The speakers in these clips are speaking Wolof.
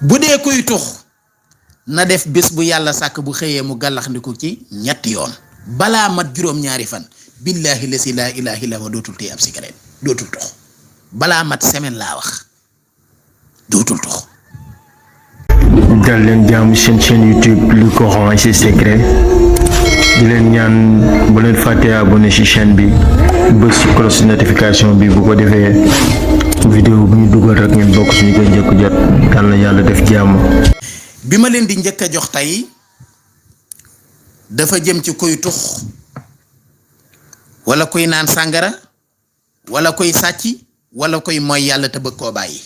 bu dee kuy tux na def bés bu yàlla sàkk bu xëyee mu gàllaxndiku ci ñetti yoon balaa mat juróom-ñaari fan billahi la si laa ilaha illa huwa dootul téye ab cigarette dootul tux balaa mat semaine laa wax dootul tux. dal leen jàmm seen chaîne YouTube li Coran et ses secrets di leen ñaan bu leen fàttee abonné ci chaîne bi bës ci cloche notification bi bu ko defee vidéo bu ñu dugal rek ngeen bokk suñu koy njëkk jot yal na yàlla def jàmm. bi ma leen di njëkk a jox tey dafa jëm ci kuy tux wala kuy naan sàngara wala kuy sàcc wala kuy mooy yàlla te bëgg koo bàyyi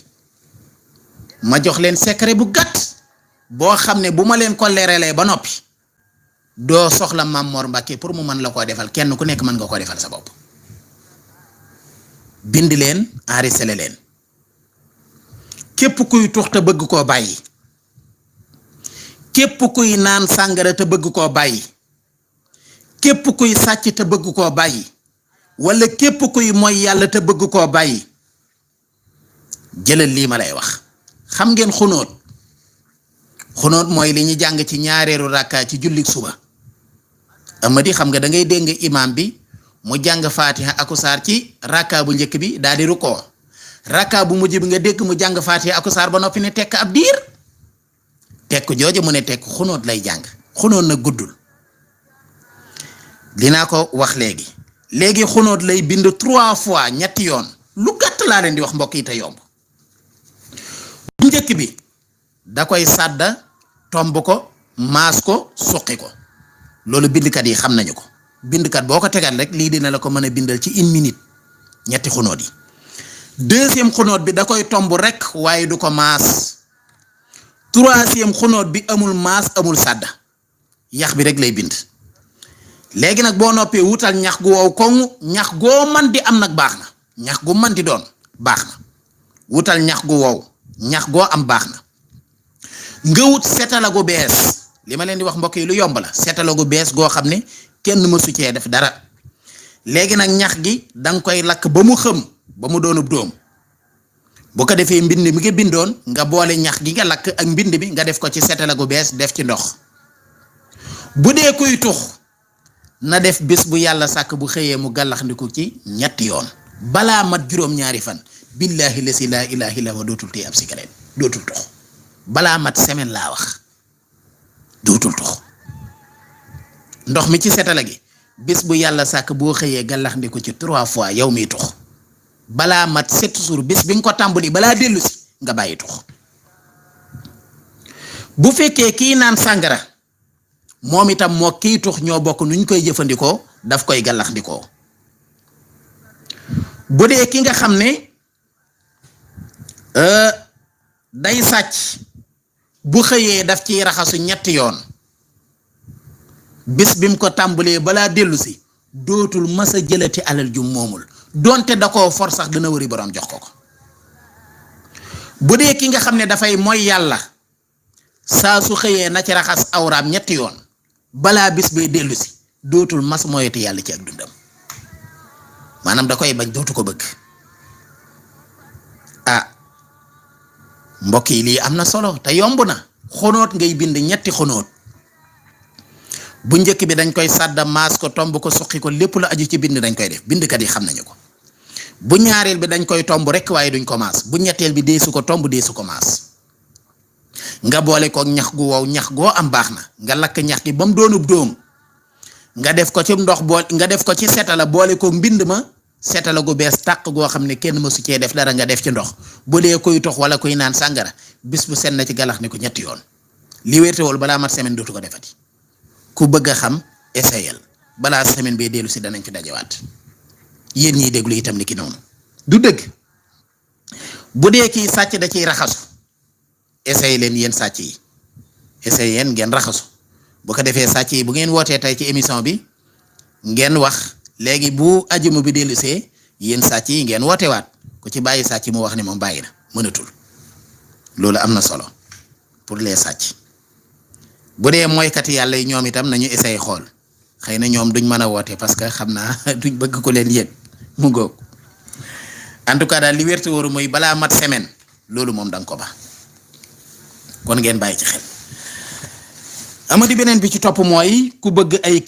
ma jox leen secret bu gàtt boo xam ne bu ma leen ko leeralee ba noppi doo soxla Mame Mor Mbacke pour mu mën la koo defal kenn ku nekk mën nga koo defal sa bopp bind leen enregistré leen képp kuy tux te bëgg koo bàyyi képp kuy naan sàngara te bëgg koo bàyyi képp kuy sàcc te bëgg koo bàyyi wala képp kuy mooy yàlla te bëgg koo bàyyi jëlal lii ma lay wax. xam ngeen xunóot mooy li ñu jàng ci ñaareelu rakka ci jullik suba amadi xam nga da ngay dégg imam bi mu jàng fatiha aku saar ci rakka bu njëkk bi daal di rukkoo rakka bu mujj bi nga dégg mu jàng fatiha aku saar ba noppi ne tekk ab diir tekk jooju mu ne tekk xunóot lay jàng xunóot na guddul dinaa ko wax léegi xunóot lay bind 3 fois ñetti yoon lu gàtt laa leen di wax mbokk yi te yomb bu njëkk bi da koy sàdda tomb ko maas ko suqi ko loolu bindkat yi xam nañu ko bindkat boo ko tegal rek lii dina la ko mën a bindal ci 1 minute ñetti xunóot yi. deuxième xunóot bi da koy tomb rek waaye du ko maas. troisième xunóot bi amul maas amul sàdda yax bi rek lay bind léegi nag boo noppee wutal ñax gu wow koŋ ñax goo man di am nag baax na ñax gu man di doon baax na wutal ñax gu wow ñax goo am baax na nga wut setala gu bees li ma leen di wax mbokk yi lu yomb la setala gu bees goo xam ne kenn mësu cee def dara léegi nag ñax gi danga koy lakk ba mu xëm ba mu doonub doom bu ko defee mbind mi nga bindoon nga boole ñax gi nga lakk ak mbind mi nga def ko ci setala gu bees def ci ndox bu dee kuy tux na def bés bu yàlla sàkk bu xëyee mu gàllaxndiku ci ñetti yoon balaa mat juróom-ñaari fan billahi la si laa ilaha illa huwa dootul téye ab cigarette dootul tux balaa mat semaine laa wax dootul tux ndox mi ci setala gi bés bu yàlla sàkk boo xëyee gàllaxndiku ci 3 fois yow miy tux balaa mat 7 jours bés bi nga ko tàmbali balaa dellu si nga bàyyi tux bu fekkee kii naan sàngara moom itam moo kii tux ñoo bokk nuñ koy jëfandikoo daf koy gàllaxndikoo bu dee ki nga xam ne day sàcc bu xëyee daf ciy raxasu ñetti yoon bés bi mu ko tàmbalee balaa dellu si dootul mës a jëlati alal ju moomul donte da koo for sax dana wëri borom jox ko ko bu dee ki nga xam ne dafay mooy yàlla saa su xëyee na ci raxas awraam ñetti yoon balaa bis bay dellu si dootul mas moyeti yàlla ci ak dundam maanaam da koy bañ dootu ko bëgg mbokk yi lii am na solo te yomb na xonóot ngay bind ñetti xonóot bu njëkk bi dañ koy sàdda maas ko tomb ko suqi ko lépp la aju ci bind dañ koy def bindkat yi xam nañu ko bu ñaareel bi dañ koy tomb rek waaye duñ ko maas bu ñetteel bi deesu ko tomb deesu ko maas nga boole ko ñax gu wow ñax goo am baax na nga lakk ñax gi ba mu doonub dóom nga def ko ci ndox nga def ko ci setala boole ko mbind ma setala gu bees tàq goo xam ne kenn mësu cee def dara nga def ci ndox bu dee koy tox wala koy naan sàngara bis bu set na ci galax ni ko ñetti yoon li wértewul balaa mat semaine dootu ko defati ku bëgg a xam essayel balaa semaine bee dellu si danañ fi dajewaat yéen ñiy déglu itam ni ki noonu du dëgg bu dee kii sàcc da ciy raxasu essayé leen yéen sàcc yi essayé yéen ngeen raxasu bu ko defee sàcc yi bu ngeen wootee tey ci émission bi ngeen wax léegi bu ajuma bi dellu see yéen sàcc yi ngeen woote waat ku ci bàyyi sàcc mu wax ne moom bàyyi na mënatul loolu am na solo pour les sàcc bu dee mooykati yàlla yi ñoom itam nañu essayé xool xëy na ñoom duñ mën a woote parce que xam naa duñ bëgg ko leen yéen mu góog en tout cas daal li wérte wóoru mooy balaa mat semaine loolu moom danga ko ba kon ngeen bàyyi ci xel amadi beneen bi ci topp mooy ku bëgg ay